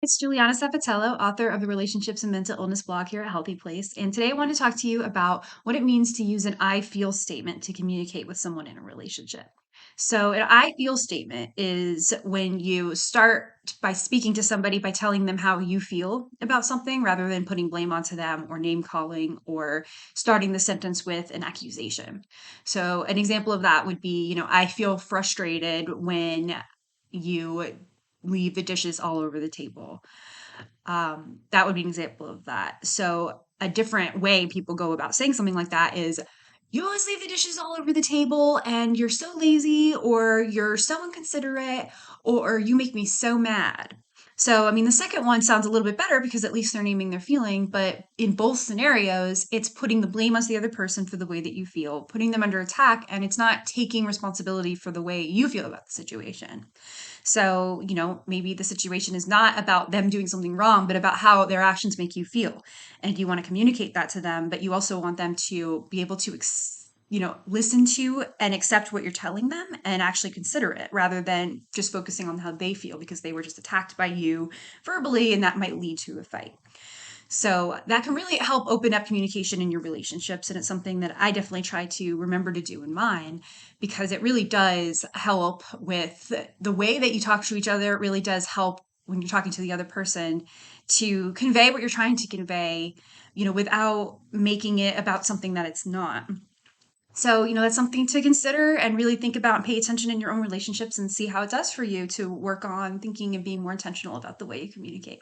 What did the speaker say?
It's Juliana Sabatello, author of the Relationships and Mental Illness blog here at HealthyPlace. And today I want to talk to you about what it means to use an I feel statement to communicate with someone in a relationship. So, an I feel statement is when you start by speaking to somebody by telling them how you feel about something rather than putting blame onto them or name calling or starting the sentence with an accusation. So, an example of that would be, I feel frustrated when you leave the dishes all over the table. That would be an example of that. So, a different way people go about saying something like that is, you always leave the dishes all over the table and you're so lazy, or you're so inconsiderate, or you make me so mad. So, I mean, the second one sounds a little bit better because at least they're naming their feeling, but in both scenarios, it's putting the blame on the other person for the way that you feel, putting them under attack, and it's not taking responsibility for the way you feel about the situation. So, maybe the situation is not about them doing something wrong, but about how their actions make you feel. And you want to communicate that to them, but you also want them to be able to, listen to and accept what you're telling them and actually consider it rather than just focusing on how they feel because they were just attacked by you verbally and that might lead to a fight. So that can really help open up communication in your relationships. And it's something that I definitely try to remember to do in mine because it really does help with the way that you talk to each other. It really does help when you're talking to the other person to convey what you're trying to convey, without making it about something that it's not. So, that's something to consider and really think about and pay attention in your own relationships and see how it does for you to work on thinking and being more intentional about the way you communicate.